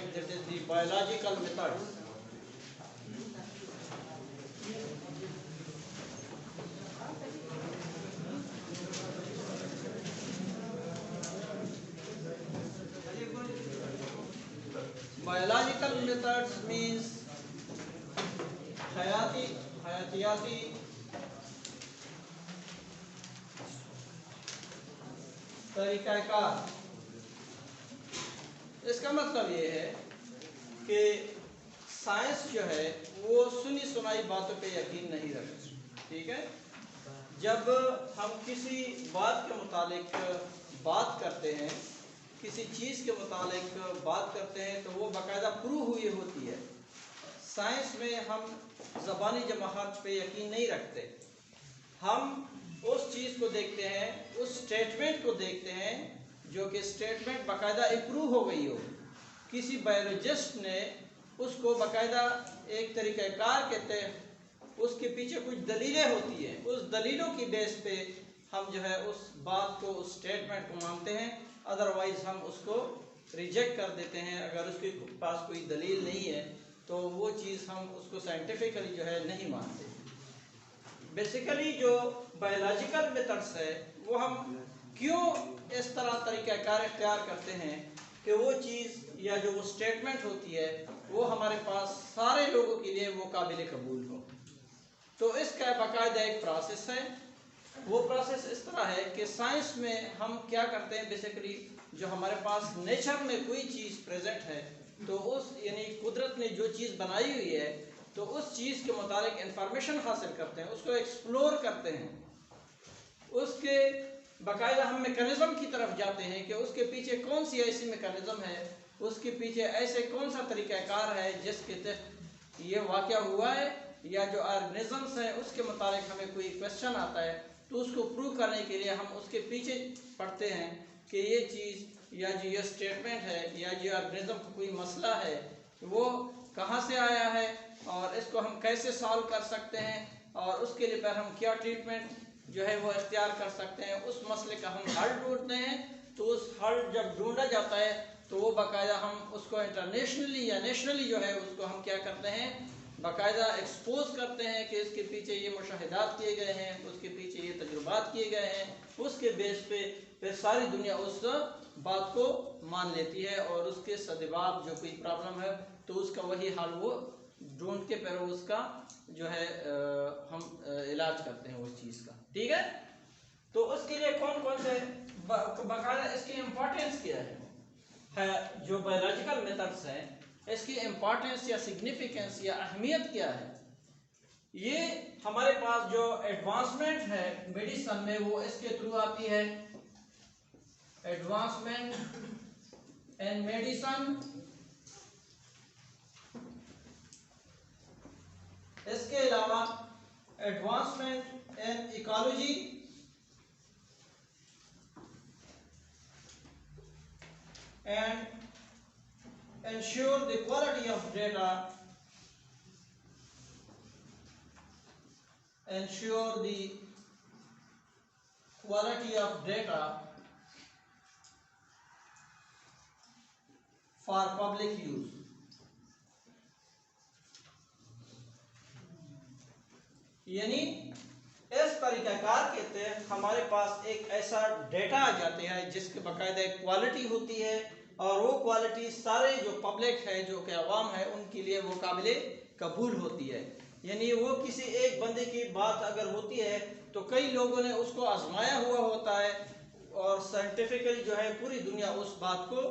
topic, that is the biological methods. Biological methods means hayatiyati तरीक़ाकार। इसका मतलब ये है कि साइंस जो है वो सुनी सुनाई बातों पे यकीन नहीं रखती। ठीक है, जब हम किसी बात के मुतालिक बात करते हैं, किसी चीज़ के मुतालिक बात करते हैं, तो वो बाकायदा प्रूव हुई होती है। साइंस में हम ज़बानी जमाहत पे यकीन नहीं रखते। हम उस चीज़ को देखते हैं, उस स्टेटमेंट को देखते हैं जो कि स्टेटमेंट बाकायदा इम्प्रूव हो गई हो। किसी बायोलॉजिस्ट ने उसको बाकायदा एक तरीक़ाकार के तहत उसके पीछे कुछ दलीलें होती हैं, उस दलीलों की बेस पे हम जो है उस बात को, उस स्टेटमेंट को मानते हैं। अदरवाइज़ हम उसको रिजेक्ट कर देते हैं। अगर उसके पास कोई दलील नहीं है तो वो चीज़ हम उसको साइंटिफिकली जो है नहीं मानते। बेसिकली जो बायोलॉजिकल मेथड्स है वो हम क्यों इस तरह तरीक़ाकार इख्तियार करते हैं कि वो चीज़ या जो वो स्टेटमेंट होती है वो हमारे पास सारे लोगों के लिए वो काबिल कबूल हो। तो इसका बाकायदा एक प्रोसेस है। वो प्रोसेस इस तरह है कि साइंस में हम क्या करते हैं, बेसिकली जो हमारे पास नेचर में कोई चीज़ प्रेजेंट है तो उस यानी कुदरत ने जो चीज़ बनाई हुई है तो उस चीज़ के मुताबिक इंफॉर्मेशन हासिल करते हैं, उसको एक्सप्लोर करते हैं, उसके बाकायदा हम मैकेनिज़्म की तरफ जाते हैं कि उसके पीछे कौन सी ऐसी मैकेनिज़्म है, उसके पीछे ऐसे कौन सा तरीक़ाकार है जिसके तहत ये वाक़या हुआ है, या जो ऑर्गेनिज़म्स हैं उसके मुताबिक हमें कोई क्वेश्चन आता है तो उसको प्रूव करने के लिए हम उसके पीछे पढ़ते हैं कि ये चीज़ या जो ये स्टेटमेंट है या जो ऑर्गेनिज़म का कोई मसला है वो कहाँ से आया है और इसको हम कैसे सॉल्व कर सकते हैं और उसके लिए पर हम क्या ट्रीटमेंट जो है वो इख्तियार कर सकते हैं। उस मसले का हम हल ढूंढते हैं। तो उस हल जब ढूंढा जाता है तो वो बाकायदा हम उसको इंटरनेशनली या नेशनली जो है उसको हम क्या करते हैं, बाकायदा एक्सपोज करते हैं कि इसके पीछे ये मुशाहिदात किए गए हैं, उसके पीछे ये तजुर्बात किए गए हैं। उसके बेस पे फिर सारी दुनिया उस बात को मान लेती है और उसके सदबाब जो कोई प्रॉब्लम है तो उसका वही हल वो ढूंढ के फिर उसका जो है हम इलाज करते हैं उस चीज़ का। ठीक है, तो उसके लिए कौन कौन से बाकायदा इसकी इम्पोर्टेंस क्या है जो बायोलॉजिकल मेथड्स हैं, इसकी इम्पोर्टेंस या सिग्निफिकेंस या अहमियत क्या है। ये हमारे पास जो एडवांसमेंट है मेडिसिन में वो इसके थ्रू आती है। एडवांसमेंट इन मेडिसिन, इसके अलावा advancement in ecology, and ensure the quality of data, ensure the quality of data for public use। यानी इस तरीक़ाकार के तहत हमारे पास एक ऐसा डेटा आ जाते हैं जिसके बाकायदा एक क्वालिटी होती है और वो क्वालिटी सारे जो पब्लिक है, जो कि अवाम है, उनके लिए वो काबिल कबूल होती है। यानी वो किसी एक बंदे की बात अगर होती है तो कई लोगों ने उसको आजमाया हुआ होता है और साइंटिफिकली जो है पूरी दुनिया उस बात को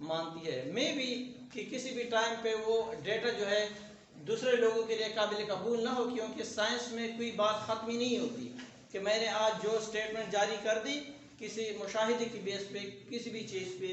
मानती है। मे बी कि किसी भी टाइम पे वो डेटा जो है दूसरे लोगों के लिए काबिल कबूल ना हो, क्योंकि साइंस में कोई बात ख़त्म ही नहीं होती कि मैंने आज जो स्टेटमेंट जारी कर दी किसी मुशाहिदे की बेस पे किसी भी चीज़ पे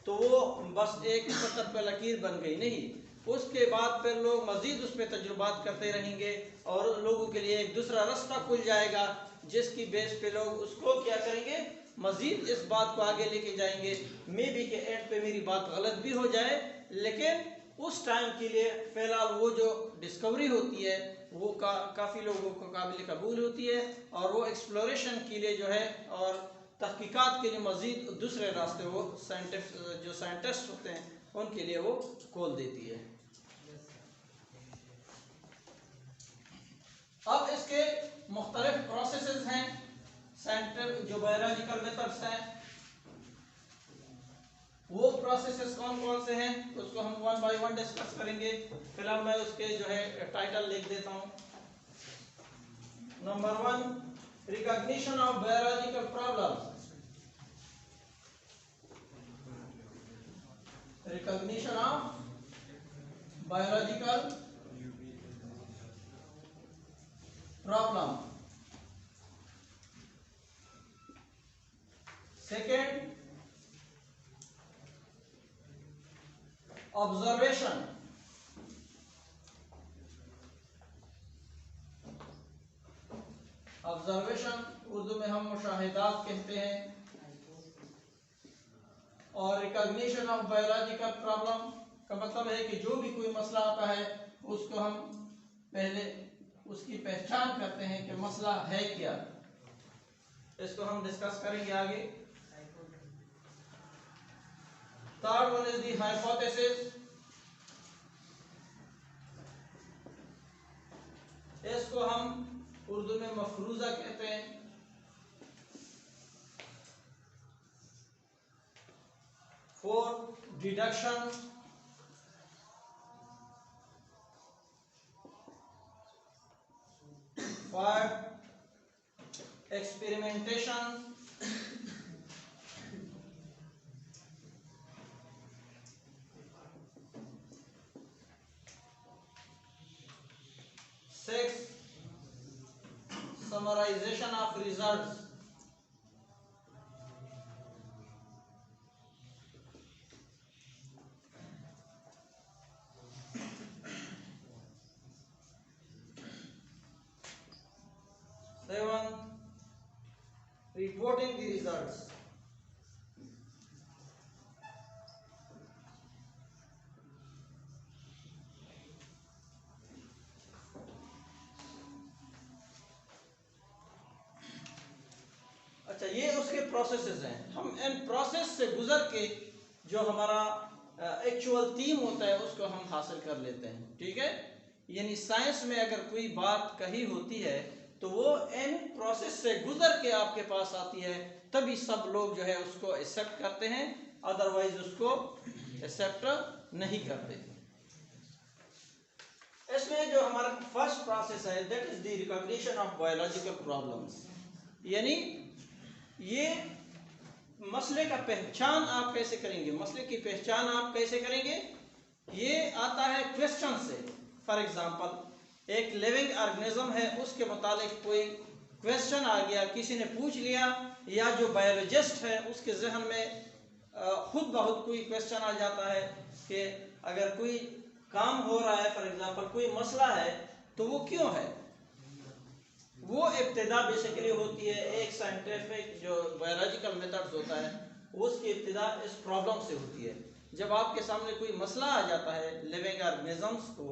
तो वो बस एक सतह पर लकीर बन गई। नहीं, उसके बाद फिर लोग मज़ीद उस पर तजुर्बात करते रहेंगे और लोगों के लिए एक दूसरा रास्ता खुल जाएगा जिसकी बेस पे लोग उसको क्या करेंगे, मज़ीद इस बात को आगे लेके जाएंगे। मे बी के एंड पे मेरी बात गलत भी हो जाए, लेकिन उस टाइम के लिए फ़िलहाल वो जो डिस्कवरी होती है वो काफ़ी लोगों को काबिल कबूल होती है और वो एक्सप्लोरेशन के लिए जो है और तहकीकात के लिए मज़ीद दूसरे रास्ते वो जो साइंटिस्ट होते हैं उनके लिए वो खोल देती है। अब इसके मुख्तलिफ प्रोसेसेस हैं, सेंट्रल जो बायोलॉजिकल मेथड्स हैं वो प्रोसेसेस कौन कौन से हैं उसको हम वन बाय वन डिस्कस करेंगे। फिलहाल मैं उसके जो है टाइटल लिख देता हूँ। Number 1, recognition of biological problems. Recognition of biological problem. Second, observation. Observation Urdu में हम मुशाहिदात कहते हैं। और रिकॉग्निशन ऑफ बायोलॉजिकल प्रॉब्लम का मतलब है कि जो भी कोई मसला आता है उसको हम पहले उसकी पहचान करते हैं कि मसला है क्या। इसको हम डिस्कस करेंगे आगे। Third one is the hypothesis. इसको हम उर्दू में मफरूजा कहते हैं। Fourth, deduction. Five, experimentation. Six, summarization of results. Seven, reporting the results. अच्छा, ये उसके प्रोसेसेस हैं। हम इन प्रोसेस से गुजर के जो हमारा एक्चुअल थीम होता है उसको हम हासिल कर लेते हैं। ठीक है, यानी साइंस में अगर कोई बात कही होती है तो वो इन प्रोसेस से गुजर के आपके पास आती है, तभी सब लोग जो है उसको एक्सेप्ट करते हैं, अदरवाइज उसको एक्सेप्ट नहीं करते। इसमें जो हमारा फर्स्ट प्रोसेस है that is the recognition of biological problems. यानी ये मसले का पहचान आप कैसे करेंगे, मसले की पहचान आप कैसे करेंगे, ये आता है क्वेश्चन से। फॉर एग्जांपल, एक लिविंग ऑर्गेनिज्म है, उसके मुतालिक कोई क्वेश्चन आ गया, किसी ने पूछ लिया, या जो बायोलॉजिस्ट है उसके जहन में खुद बहुत कोई क्वेश्चन आ जाता है कि अगर कोई काम हो रहा है, फॉर एग्जांपल कोई मसला है, तो वो क्यों है। वो इब्तिदा बेसिकली होती है एक साइंटिफिक जो बायोलॉजिकल मेथड्स होता है उसकी इब्तिदा इस प्रॉब्लम से होती है। जब आपके सामने कोई मसला आ जाता है लिविंग ऑर्गेनिजम्स को,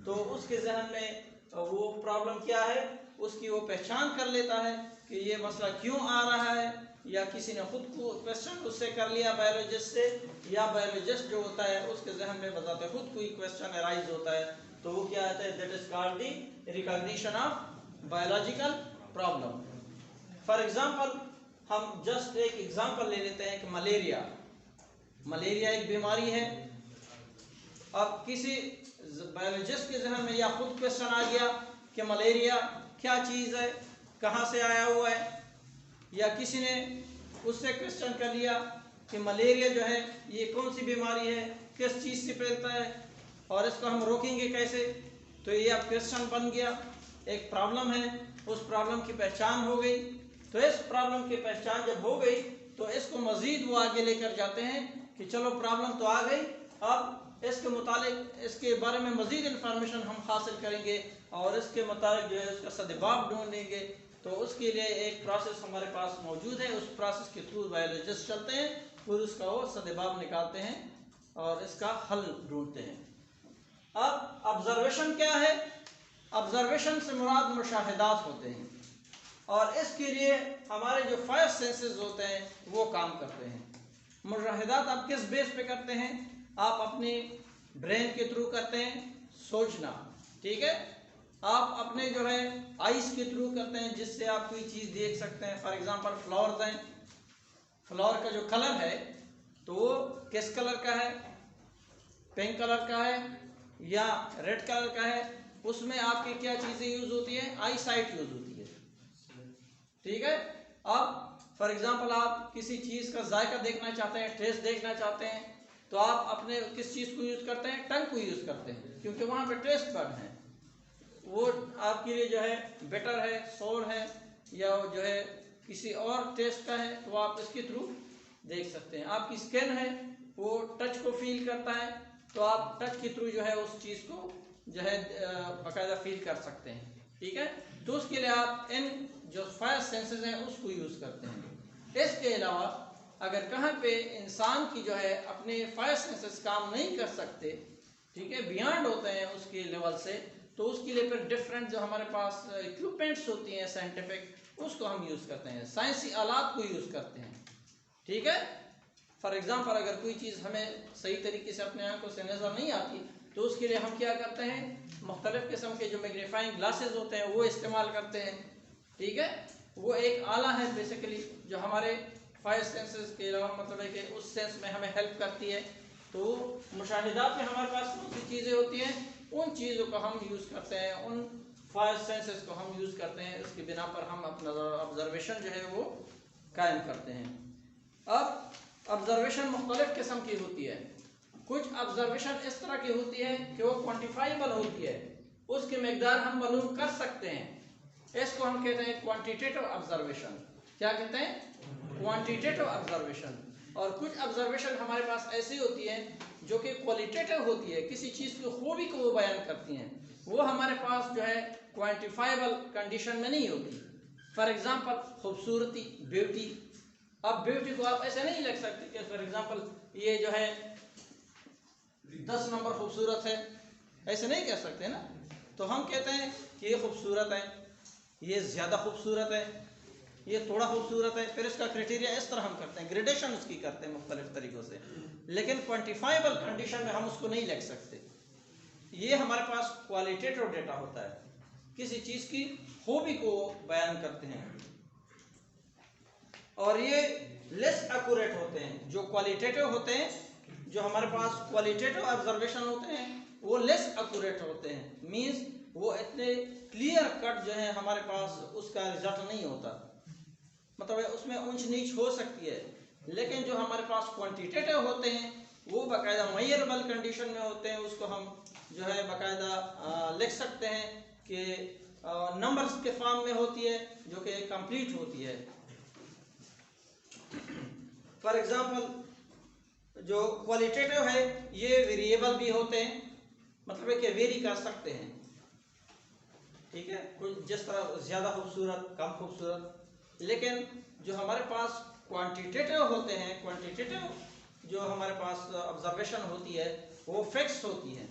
तो उसके जहन में वो प्रॉब्लम क्या है उसकी वो पहचान कर लेता है कि ये मसला क्यों आ रहा है, या किसी ने खुद को क्वेश्चन उससे कर लिया बायोलॉजिस्ट से, या बायोलॉजिस्ट जो होता है उसके जहन में बताते खुद कोई क्वेश्चन अराइज होता है, तो वो क्या आता है, that is called the recognition of biological problem. For example, हम जस्ट एक एग्जाम्पल ले लेते हैं कि मलेरिया एक बीमारी है। अब किसी बायोलॉजिस्ट के जहन में या खुद क्वेश्चन आ गया कि मलेरिया क्या चीज़ है, कहाँ से आया हुआ है, या किसी ने उससे क्वेश्चन कर लिया कि मलेरिया जो है ये कौन सी बीमारी है, किस चीज़ से फैलता है और इसको हम रोकेंगे कैसे। तो ये अब क्वेश्चन बन गया, एक प्रॉब्लम है, उस प्रॉब्लम की पहचान हो गई। तो इस प्रॉब्लम की पहचान जब हो गई तो इसको मज़ीद वो आगे लेकर जाते हैं कि चलो प्रॉब्लम तो आ गई, अब इसके मुतालिक इसके बारे में मज़ीद इंफॉर्मेशन हम हासिल करेंगे और इसके मुताबिक जो है उसका सद्जवाब ढूंढेंगे। तो उसके लिए एक प्रोसेस हमारे पास मौजूद है, उस प्रोसेस के थ्रू बायोलॉजिस्ट चलते हैं, फिर उसका वो सद्जवाब निकालते हैं और इसका हल ढूंढते हैं। अब ऑब्जर्वेशन क्या है, ऑब्जर्वेशन से मुराद मुशाहिदात होते हैं, और इसके लिए हमारे जो 5 सेंसेस होते हैं वो काम करते हैं। मुशाहिदात आप किस बेस पे करते हैं, आप अपने ब्रेन के थ्रू करते हैं, सोचना, ठीक है। आप अपने जो है आइस के थ्रू करते हैं, जिससे आप कोई चीज़ देख सकते हैं। फॉर एग्जांपल फ्लावर्स हैं, फ्लावर का जो कलर है तो वो किस कलर का है, पिंक कलर का है या रेड कलर का है, उसमें आपकी क्या चीज़ें यूज होती है, आई साइट यूज होती है, ठीक है। अब फॉर एग्जांपल आप किसी चीज़ का जायका देखना चाहते हैं, टेस्ट देखना चाहते हैं, तो आप अपने किस चीज़ को यूज़ करते हैं, टंग को यूज़ करते हैं, क्योंकि वहाँ पे टेस्ट बड है, वो आपके लिए जो है बेटर है, सोर है, या जो है किसी और टेस्ट का है, तो आप इसके थ्रू देख सकते हैं। आपकी स्किन है वो टच को फील करता है, तो आप टच के थ्रू जो है उस चीज़ को जो है बाकायदा फील कर सकते हैं, ठीक है। तो उसके लिए आप इन जो 5 सेंसेस हैं उसको यूज़ करते हैं। इसके अलावा अगर कहाँ पे इंसान की जो है अपने 5 सेंसेस काम नहीं कर सकते, ठीक है, बियॉन्ड होते हैं उसके लेवल से, तो उसके लिए फिर डिफरेंट जो हमारे पास इक्विपमेंट्स होती हैं साइंटिफिक, उसको हम यूज़ करते हैं, साइंसी आलात को यूज़ करते हैं, ठीक है। फॉर एग्जांपल अगर कोई चीज़ हमें सही तरीके से अपने आंखों से नज़र नहीं आती, तो उसके लिए हम क्या करते हैं, मुख्तलिफ़ किस्म के जो मैग्नीफाइंग ग्लासेस होते हैं वो इस्तेमाल करते हैं, ठीक है। वो एक आला है बेसिकली जो हमारे 5 सेंसेस के अलावा मतलब है कि उस सेंस में हमें हेल्प करती है। तो मुशाहिदात में हमारे पास कौन सी चीज़ें होती हैं, उन चीज़ों को हम यूज़ करते हैं, उन 5 सेंसेस को हम यूज़ करते हैं, उसकी बिना पर हम अपना ऑब्जर्वेशन जो है वो कायम करते हैं। अब ऑब्जर्वेशन मुख्तलिफ किस्म की होती है। कुछ ऑब्जर्वेशन इस तरह की होती है कि वो क्वान्टिफाइबल होती है, उसकी मकदार हम मालूम कर सकते हैं, इसको हम कहते हैं क्वांटिटेटिव ऑब्जर्वेशन। क्या कहते हैं, क्वांटिटेटिव ऑब्जर्वेशन। और कुछ ऑब्जर्वेशन हमारे पास ऐसी होती है जो कि क्वालिटेटिव होती है, किसी चीज़ की खूबी को वो बयान करती हैं, वो हमारे पास जो है क्वांटिफाइबल कंडीशन में नहीं होती। फॉर एग्जांपल खूबसूरती, ब्यूटी। अब ब्यूटी को आप ऐसे नहीं लिख सकते कि फॉर एग्जांपल ये जो है 10 नंबर खूबसूरत है, ऐसे नहीं कह सकते ना। तो हम कहते हैं कि ये खूबसूरत है, ये ज़्यादा खूबसूरत है, ये थोड़ा खूबसूरत है, फिर इसका क्राइटेरिया इस तरह हम करते हैं, ग्रेडेशन उसकी करते हैं मुख्तलिफ तरीक़ों से, लेकिन क्वान्टिफाइबल कंडीशन में हम उसको नहीं लिख सकते। ये हमारे पास क्वालिटेटिव डेटा होता है, किसी चीज़ की खूबी को बयान करते हैं, और ये लेस एक्यूरेट होते हैं। जो क्वालिटेटिव होते हैं, जो हमारे पास क्वालिटेटिव ऑब्जर्वेशन होते हैं, वो लेस एक्यूरेट होते हैं, मीन्स वो इतने क्लियर कट जो है हमारे पास उसका रिजल्ट नहीं होता, मतलब है उसमें ऊंच नीच हो सकती है। लेकिन जो हमारे पास क्वांटिटेटिव होते हैं वो बाकायदा मेजरेबल कंडीशन में होते हैं, उसको हम जो है बाकायदा लिख सकते हैं कि नंबर्स के फॉर्म में होती है, जो कि कंप्लीट होती है। फॉर एग्जांपल जो क्वालिटेटिव है ये वेरिएबल भी होते हैं, मतलब है कि वेरी कर सकते हैं, ठीक है, कुछ जिस तरह ज़्यादा खूबसूरत, कम खूबसूरत। लेकिन जो हमारे पास क्वांटिटेटिव होते हैं, क्वांटिटेटिव जो हमारे पास ऑब्जर्वेशन होती है वो फिक्स होती है,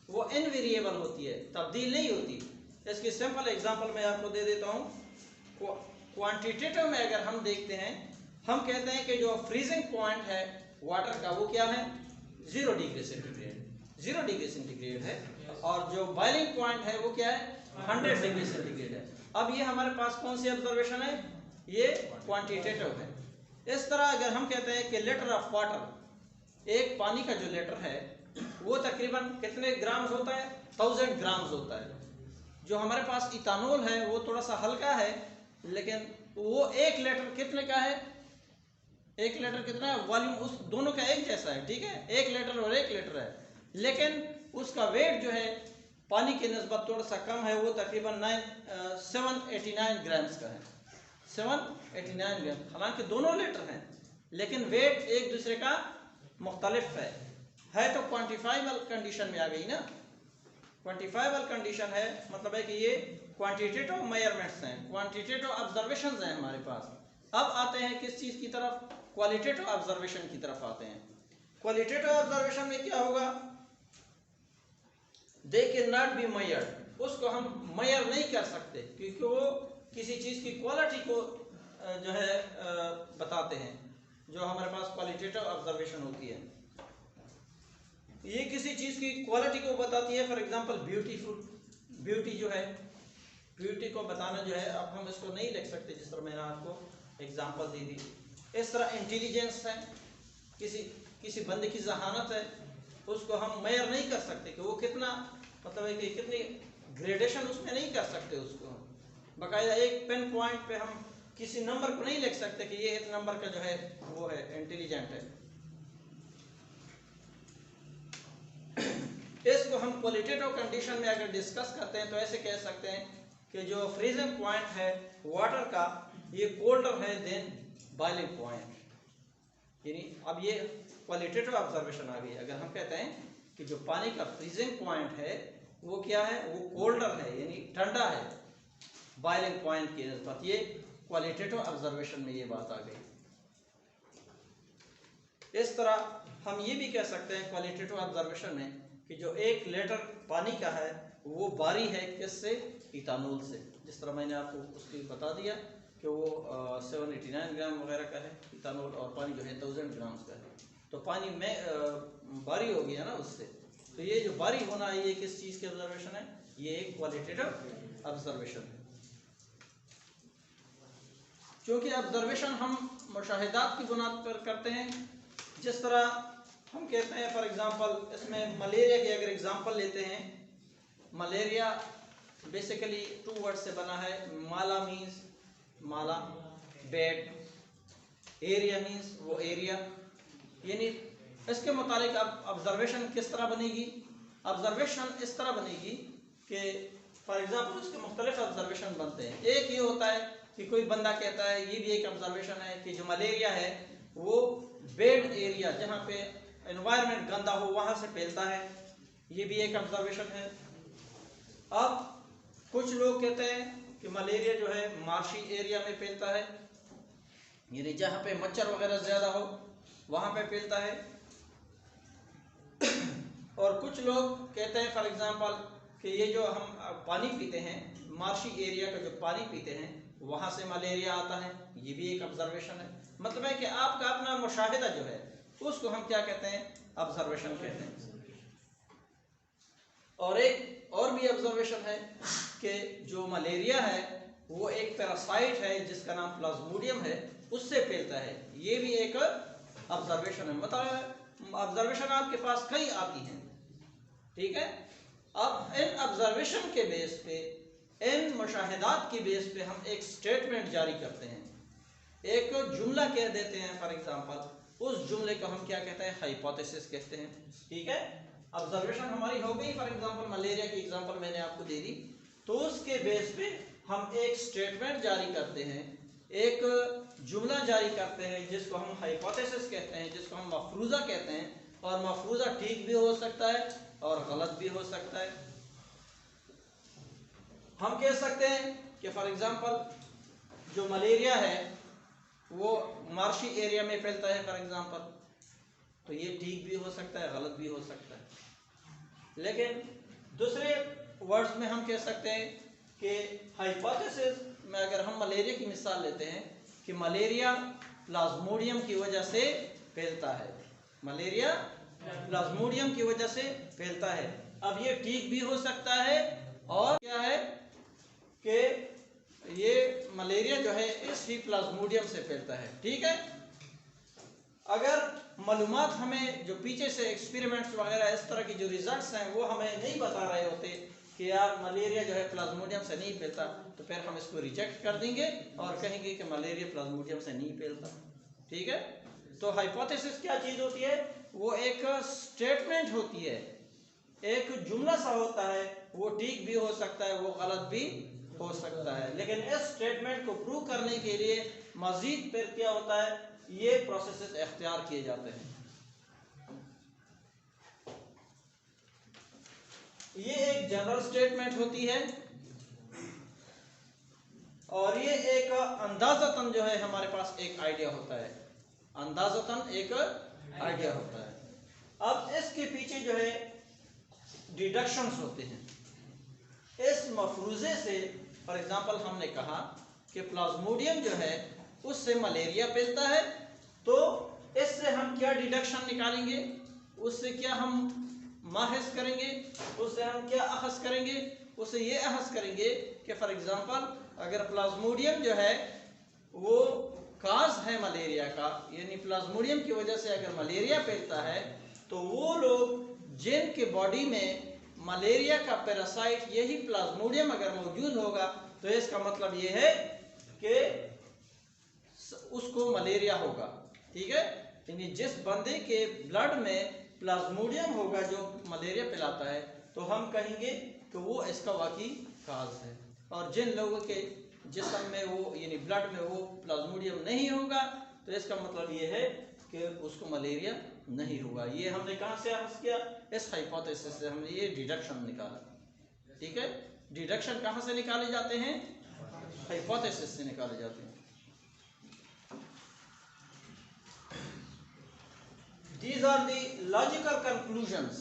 वो इनवेरिएबल होती है, तब्दील नहीं होती। इसकी सिंपल एग्जांपल मैं आपको दे देता हूँ। क्वांटिटेटिव में अगर हम देखते हैं, हम कहते हैं कि जो फ्रीजिंग पॉइंट है वाटर का वो क्या है, 0 डिग्री सेंटीग्रेड, 0 डिग्री सेंटीग्रेड है, और जो बॉइलिंग पॉइंट है वो क्या है, 100 डिग्री सेंटीग्रेड है। अब ये हमारे पास कौन सी ऑब्जर्वेशन है, ये क्वांटिटेटिव है। इस तरह अगर हम कहते हैं कि लीटर ऑफ वाटर, एक पानी का जो लीटर है वो तकरीबन कितने ग्राम्स होता है, 1000 ग्राम्स होता है। जो हमारे पास इथानॉल है वो थोड़ा सा हल्का है, लेकिन वो 1 लीटर कितने का है, 1 लीटर कितना है, वॉल्यूम उस दोनों का एक जैसा है, ठीक है, 1 लीटर और 1 लीटर है, लेकिन उसका वेट जो है पानी की निस्बत थोड़ा सा कम है, वो तकरीबन 789 ग्राम्स का है, 789 ग्राम। हालांकि दोनों लीटर हैं, लेकिन वेट एक दूसरे का मुख्तलिफ है तो क्वांटिफाइबल कंडीशन में आ गई ना। क्वांटिफाइबल कंडीशन है, मतलब है कि ये क्वांटिटेटिव मेजरमेंट्स हैं, क्वांटिटेटिव ऑब्जर्वेशंस हैं हमारे पास। अब आते हैं किस चीज़ की तरफ, क्वालिटेटिव ऑब्जर्वेशन की तरफ आते हैं। क्वालिटेटिव ऑब्जर्वेशन में क्या होगा, they can not be measured, उसको हम मेजर नहीं कर सकते, क्योंकि वो किसी चीज़ की क्वालिटी को जो है बताते हैं, जो हमारे पास क्वालिटेटिव ऑब्जर्वेशन होती है। ये किसी चीज़ की क्वालिटी को बताती है। फॉर एग्जांपल ब्यूटीफुल, ब्यूटी जो है, ब्यूटी को बताना जो है, अब हम इसको नहीं लिख सकते जिस तरह मैंने आपको एग्जांपल दी थी। इस तरह इंटेलिजेंस है, किसी बंदे की जहानत है, उसको हम मेजर नहीं कर सकते कि वो कितना, मतलब है कि कितनी ग्रेडेशन उसमें नहीं कर सकते उसको। बाकायदा एक पेन पॉइंट पे हम किसी नंबर को नहीं लिख सकते कि ये एक नंबर का जो है वो है इंटेलिजेंट है। इसको हम क्वालिटेटिव कंडीशन में अगर डिस्कस करते हैं तो ऐसे कह सकते हैं कि जो फ्रीजिंग पॉइंट है वाटर का, ये कोल्डर है देन बॉइलिंग पॉइंट। यानी अब ये क्वालिटेटिव ऑब्जर्वेशन आ गई। अगर हम कहते हैं कि जो पानी का फ्रीजिंग पॉइंट है वो क्या है, वो कोल्डर है यानी ठंडा है बॉइलिंग पॉइंट की निस्बत, ये क्वालिटेटिव ऑब्जर्वेशन में ये बात आ गई। इस तरह हम ये भी कह सकते हैं क्वालिटेटिव ऑब्जर्वेशन में कि जो 1 लीटर पानी का है वो बारी है किससे, इथानॉल से। जिस तरह मैंने आपको उसकी बता दिया कि वो 789 ग्राम वगैरह का है इथानॉल, और पानी जो है 1000 ग्राम का है, तो पानी में बारी हो गया ना उससे। तो ये जो बारी होना है ये किस चीज़ की ऑब्जर्वेशन है, ये एक क्वालिटेटिव ऑब्जर्वेशन है। क्योंकि ऑब्जर्वेशन हम मुशाहिदात की बुनियाद पर करते हैं। जिस तरह हम कहते हैं फॉर एग्जांपल, इसमें मलेरिया की अगर एग्जांपल लेते हैं, मलेरिया बेसिकली 2 वर्ड से बना है। माला मीन्स माला, बेड, एरिया मीन्स वो एरिया। यानी इसके मुतालिक अब ऑब्जर्वेशन किस तरह बनेगी, ऑब्जर्वेशन इस तरह बनेगी कि फॉर एग्जांपल उसके मुख्तलिफ ऑब्जर्वेशन बनते हैं। एक ये होता है कि कोई बंदा कहता है, ये भी एक ऑब्जर्वेशन है कि जो मलेरिया है वो बेड एरिया, जहाँ पे एनवायरनमेंट गंदा हो वहाँ से फैलता है, ये भी एक ऑब्जर्वेशन है। अब कुछ लोग कहते हैं कि मलेरिया जो है मार्शी एरिया में फैलता है, यानी जहाँ पे मच्छर वगैरह ज़्यादा हो वहाँ पे फैलता है। और कुछ लोग कहते हैं फॉर एग्जांपल कि ये जो हम पानी पीते हैं, मार्शी एरिया का जो पानी पीते हैं वहाँ से मलेरिया आता है, ये भी एक ऑब्जर्वेशन है। मतलब है कि आपका अपना मुशाहिदा जो है उसको हम क्या कहते हैं, ऑब्जर्वेशन कहते हैं। और एक और भी ऑब्जर्वेशन है कि जो मलेरिया है वो एक पैरासाइट है जिसका नाम प्लाज्मोडियम है, उससे फैलता है, ये भी एक ऑब्जर्वेशन है। मतलब ऑब्जर्वेशन आपके पास कई आती हैं, ठीक है। अब इन ऑब्जर्वेशन के बेस पे, इन मुशाहिदात की बेस पे हम एक स्टेटमेंट जारी करते हैं, एक जुमला कह देते हैं फॉर एग्जांपल। उस जुमले को हम क्या कहते हैं, हाइपोथेसिस कहते हैं, ठीक है। ऑब्जर्वेशन हमारी हो गई, फॉर एग्जांपल मलेरिया की एग्जांपल मैंने आपको दे दी, तो उसके बेस पे हम एक स्टेटमेंट जारी करते हैं, एक जुमला जारी करते हैं जिसको हम हाइपोथेसिस कहते हैं, जिसको हम मफरूज़ा कहते हैं। और मफरूज़ा ठीक भी हो सकता है और गलत भी हो सकता है। हम कह सकते हैं कि फॉर एग्जांपल जो मलेरिया है वो मार्शी एरिया में फैलता है फॉर एग्जांपल, तो ये ठीक भी हो सकता है, गलत भी हो सकता है। लेकिन दूसरे वर्ड्स में हम कह सकते हैं कि हाइपोथेसिस में अगर हम मलेरिया की मिसाल लेते हैं कि मलेरिया प्लाज्मोडियम की वजह से फैलता है, मलेरिया प्लाज्मोडियम की वजह से फैलता है। अब ये ठीक भी हो सकता है और क्या है कि ये मलेरिया जो है इस ही प्लाज्मोडियम से फैलता है, ठीक है। अगर मालूमात हमें जो पीछे से एक्सपेरिमेंट्स वगैरह इस तरह की जो रिजल्ट्स हैं वो हमें नहीं बता रहे होते कि यार मलेरिया जो है प्लाज्मोडियम से नहीं फैलता, तो फिर हम इसको रिजेक्ट कर देंगे और कहेंगे कि मलेरिया प्लाज्मोडियम से नहीं फैलता, ठीक है। तो हाइपोथेसिस क्या चीज़ होती है, वो एक स्टेटमेंट होती है, एक जुमला सा होता है, वो ठीक भी हो सकता है, वो गलत भी हो सकता है। लेकिन इस स्टेटमेंट को प्रूव करने के लिए मजीद फिर क्या होता है, ये प्रोसेसेस इख्तियार किए जाते हैं। ये एक जनरल स्टेटमेंट होती है और ये एक अंदाज़तन जो है हमारे पास एक आइडिया होता है, अंदाज़तन एक आइडिया होता है। अब इसके पीछे जो है डिडक्शंस होते हैं। इस मफरूज़े से फॉर एग्जांपल हमने कहा कि प्लाज्मोडियम जो है उससे मलेरिया फैलता है, तो इससे हम क्या डिडक्शन निकालेंगे, उससे क्या हम माहिस करेंगे, उससे हम क्या अखज़ करेंगे, उससे ये अखज़ करेंगे कि फॉर एग्ज़ाम्पल अगर प्लाज्मोडियम जो है वो काज है मलेरिया का, यानी प्लाज्मोडियम की वजह से अगर मलेरिया फैलता है, तो वो लोग जिनके बॉडी में मलेरिया का पैरासाइट यही प्लाज्मोडियम अगर मौजूद होगा, तो इसका मतलब ये है कि उसको मलेरिया होगा। ठीक है, यानी जिस बंदे के ब्लड में प्लाज्मोडियम होगा जो मलेरिया फैलाता है, तो हम कहेंगे कि वो इसका वाकई काज है। और जिन लोगों के जिस्म में वो यानी ब्लड में वो प्लाज्मोडियम नहीं होगा, तो इसका मतलब ये है कि उसको मलेरिया नहीं होगा। ये हमने कहाँ से अखज़ किया, इस हाइपोथेसिस से हमने ये डिडक्शन निकाला। ठीक है, डिडक्शन कहाँ से निकाले जाते हैं, हाइपोथेसिस से निकाले जाते हैं। These are the logical conclusions.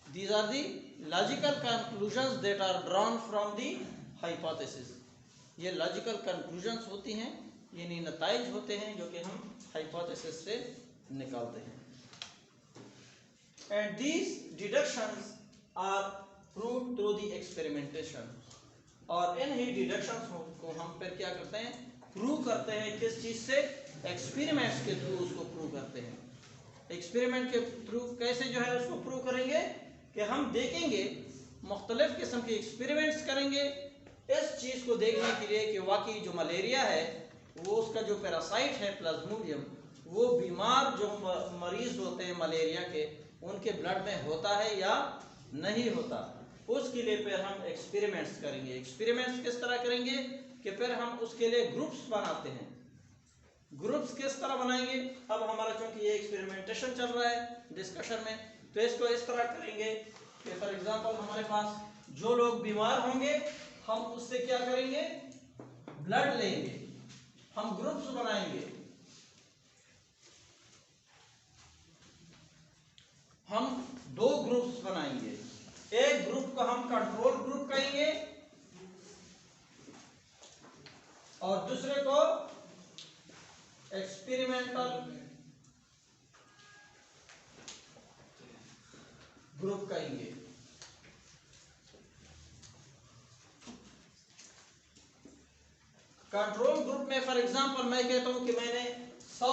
These are the logical conclusions that are drawn from the hypothesis. ये लॉजिकल कंक्लूजन्स होती हैं, यानी नताइज होते हैं जो कि हम हाइपोथेसिस से निकालते हैं। And these deductions are proved through the experimentation. और इन ही डिडक्शंस को हम फिर क्या करते हैं, प्रूव करते हैं। किस चीज़ से, एक्सपेरिमेंट्स के थ्रू उसको प्रूव करते हैं। एक्सपेरिमेंट के थ्रू कैसे जो है उसको प्रूव करेंगे कि हम देखेंगे, मुख्तलिफ किस्म के एक्सपेरिमेंट्स करेंगे इस चीज़ को देखने के लिए कि वाकई जो मलेरिया है वो उसका जो पैरासाइट है प्लाज्मोडियम, वो बीमार जो मरीज होते हैं मलेरिया के, उनके ब्लड में होता है या नहीं होता। उसके लिए फिर हम एक्सपेरिमेंट्स करेंगे। एक्सपेरिमेंट्स किस तरह करेंगे कि फिर हम उसके लिए ग्रुप्स बनाते हैं। ग्रुप्स किस तरह बनाएंगे, अब हमारा चूंकि ये एक्सपेरिमेंटेशन चल रहा है डिस्कशन में, तो इसको इस तरह करेंगे कि फॉर एग्जांपल हमारे पास जो लोग बीमार होंगे, हम उससे क्या करेंगे, ब्लड लेंगे, हम ग्रुप्स बनाएंगे। हम दो ग्रुप्स बनाएंगे, एक ग्रुप को हम कंट्रोल ग्रुप कहेंगे और दूसरे को एक्सपेरिमेंटल ग्रुप कहेंगे। कंट्रोल ग्रुप में फॉर एग्जांपल मैं कहता हूं कि मैंने 100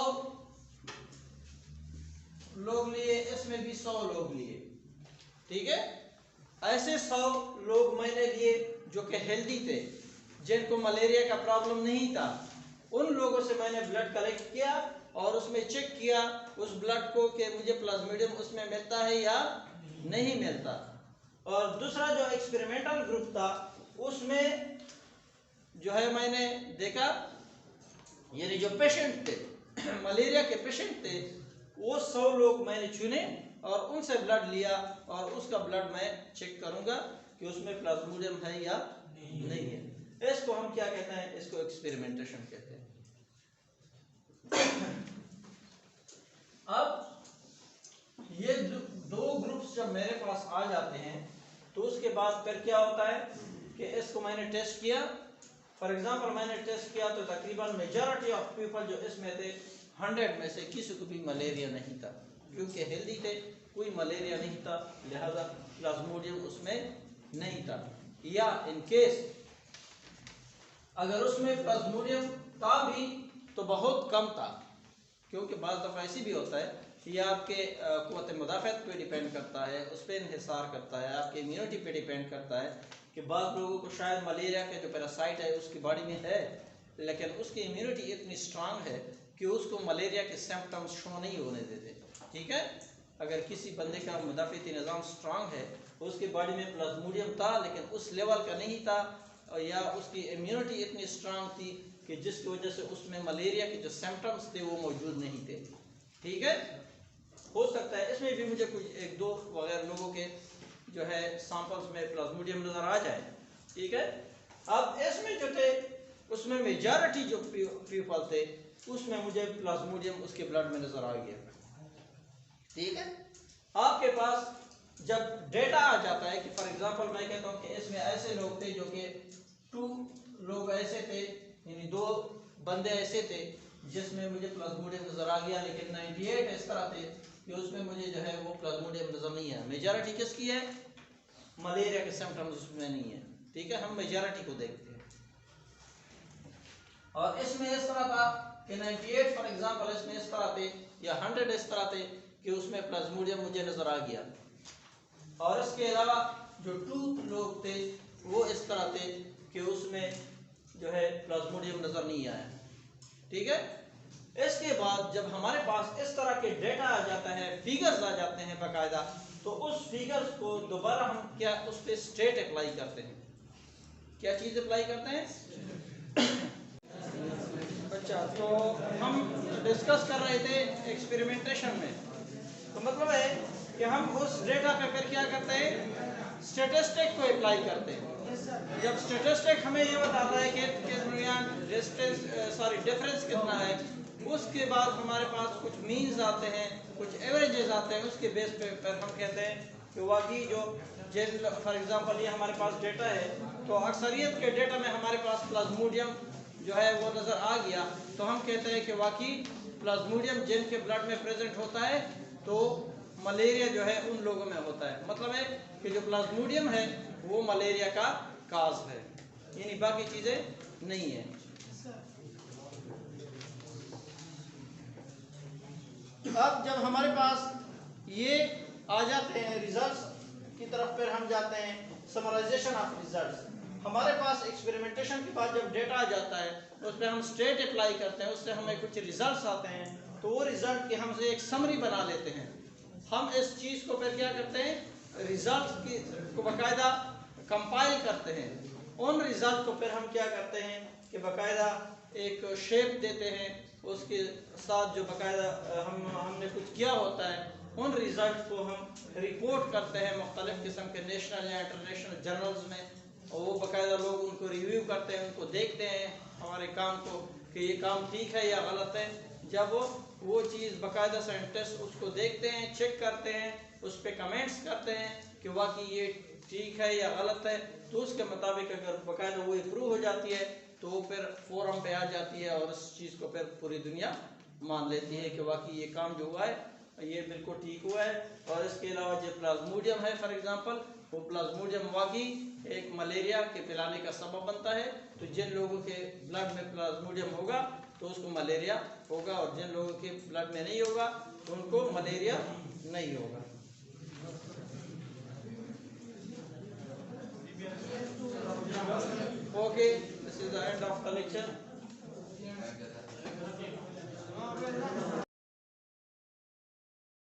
लोग लिए, इसमें भी 100 लोग लिए। ठीक है, ऐसे 100 लोग मैंने लिए जो कि हेल्दी थे, जिनको मलेरिया का प्रॉब्लम नहीं था। उन लोगों से मैंने ब्लड कलेक्ट किया और उसमें चेक किया उस ब्लड को कि मुझे प्लाज्मोडियम उसमें मिलता है या नहीं मिलता। और दूसरा जो एक्सपेरिमेंटल ग्रुप था, उसमें जो है मैंने देखा, यानी जो पेशेंट थे मलेरिया के पेशेंट थे, वो 100 लोग मैंने चुने और उनसे ब्लड लिया और उसका ब्लड मैं चेक करूंगा कि उसमें प्लाज्मोडियम है या नहीं है। इसको हम क्या कहते हैं, इसको एक्सपेरिमेंटेशन कहते हैं। अब ये दो ग्रुप्स जब मेरे पास आ जाते हैं, तो उसके बाद फिर क्या होता है कि इसको मैंने टेस्ट किया। फॉर एग्जांपल मैंने टेस्ट किया तो तकरीबन मेजॉरिटी ऑफ पीपल जो इसमें थे, 100 में से किसी को भी मलेरिया नहीं था, क्योंकि हेल्दी थे, कोई मलेरिया नहीं था, लिहाजा प्लाज्मोडियम उसमें नहीं था। या इन केस अगर उसमें प्लाज्मोडियम था भी तो बहुत कम था, क्योंकि बाज़ दफ़ा ऐसी भी होता है कि आपके क़ुव्वत मुदाफ़अत पे डिपेंड करता है, उस पर इन्हिसार करता है, आपके इम्यूनिटी पे डिपेंड करता है कि बाज़ लोगों को शायद मलेरिया के जो पैरासाइट है उसकी बॉडी में है, लेकिन उसकी इम्यूनिटी इतनी स्ट्रांग है कि उसको मलेरिया के सिम्पटम्स शो नहीं होने देते। ठीक है, अगर किसी बंदे का मुदाफ़ती निज़ाम स्ट्रांग है, उसकी बॉडी में प्लाज्मोडियम था लेकिन उस लेवल का नहीं था, या उसकी इम्यूनिटी इतनी स्ट्रांग थी कि जिसकी वजह से उसमें मलेरिया के जो सिम्पटम्स थे वो मौजूद नहीं थे। ठीक है, हो सकता है इसमें भी मुझे कुछ 1-2 वगैरह लोगों के जो है सैंपल्स में प्लाज्मोडियम नज़र आ जाए। ठीक है, अब इसमें जो थे उसमें मेजॉरिटी जो पीपल थे उसमें मुझे प्लाज्मोडियम उसके ब्लड में नज़र आ गया। ठीक है, आपके पास जब डेटा आ जाता है कि फॉर एग्जांपल मैं कहता हूँ कि इसमें ऐसे लोग थे जो कि 2 लोग ऐसे थे, यानी 2 बंदे ऐसे थे जिसमें मुझे प्लाज्मोडियम नज़र आ गया, लेकिन 98 इस तरह थे कि उसमें मुझे जो है वो प्लाज्मोडियम नजर नहीं है। मेजॉरिटी किसकी है? मलेरिया के सिम्टम्स उसमें नहीं है। ठीक है, हम मेजॉरिटी को देखते हैं। और इसमें इस तरह था कि 98 फॉर एग्जांपल इसमें इस तरह थे, या 100 इस तरह थे कि उसमें प्लाज्मोडियम मुझे नजर आ गया। और इसके अलावा जो 2 लोग थे वो इस तरह थे कि उसमें जो है प्लाज्मोडियम नजर नहीं आया। ठीक है, इसके बाद जब हमारे पास इस तरह के डेटा आ जाता है, फिगर्स आ जाते हैं बाकायदा, तो उस फिगर्स को दोबारा हम क्या उस पर स्टेट अप्लाई करते हैं। क्या चीज अप्लाई करते हैं? अच्छा, तो हम डिस्कस कर रहे थे एक्सपेरिमेंटेशन में, तो मतलब है कि हम उस डेटा पे फिर क्या करते हैं? स्टैटिस्टिक को अप्लाई करते हैं। जब स्टैटिस्टिक हमें ये बताता है कि डिफरेंस कितना है, उसके बाद हमारे पास कुछ मीन्स आते हैं, कुछ एवरेजेस आते हैं, उसके बेस पे पर हम कहते हैं कि वाकई जो फॉर एग्जांपल ये हमारे पास डेटा है, तो अक्सरियत के डेटा में हमारे पास प्लाज्मोडियम जो है वो नज़र आ गया, तो हम कहते हैं कि वाकई प्लाज्मोडियम जिनके ब्लड में प्रेजेंट होता है तो मलेरिया जो है उन लोगों में होता है। मतलब है कि जो प्लाज्मोडियम है वो मलेरिया का काज है, यानी बाकी चीज़ें नहीं है। अब जब हमारे पास ये आ जाते हैं रिजल्ट्स की तरफ, फिर हम जाते हैं समराइजेशन ऑफ रिजल्ट्स। हमारे पास एक्सपेरिमेंटेशन के बाद जब डेटा आ जाता है उस पर हम स्टेट अप्लाई करते हैं, उससे हमें कुछ रिजल्ट्स आते हैं, तो वो रिजल्ट की हमसे एक समरी बना लेते हैं। हम इस चीज़ को फिर क्या करते हैं? रिजल्ट की को बाकायदा कंपाइल करते हैं। उन रिजल्ट को फिर हम क्या करते हैं कि बाकायदा एक शेप देते हैं, उसके साथ जो बाकायदा हमने कुछ किया होता है, उन रिजल्ट को हम रिपोर्ट करते हैं मुख्तलिफ किस्म के नेशनल या इंटरनेशनल जर्नल्स में, और वो बाकायदा लोग उनको रिव्यू करते हैं, उनको देखते हैं हमारे काम को कि ये काम ठीक है या गलत है। जब वो चीज़ बाकायदा साइंटिस्ट उसको देखते हैं, चेक करते हैं, उस पर कमेंट्स करते हैं कि वाकई ये ठीक है या गलत है, तो उसके मुताबिक अगर बाकायदा वो अप्रूव हो जाती है तो वो फिर फोरम पे आ जाती है और इस चीज़ को फिर पूरी दुनिया मान लेती है कि वाकई ये काम जो हुआ है ये बिल्कुल ठीक हुआ है। और इसके अलावा जो प्लाज्मोडियम है फॉर एग्जांपल, वो प्लाज्मोडियम वाकई एक मलेरिया के फैलाने का सबब बनता है। तो जिन लोगों के ब्लड में प्लाज्मोडियम होगा तो उसको मलेरिया होगा, और जिन लोगों के ब्लड में नहीं होगा तो उनको मलेरिया नहीं होगा। Okay, this is the end of the lecture.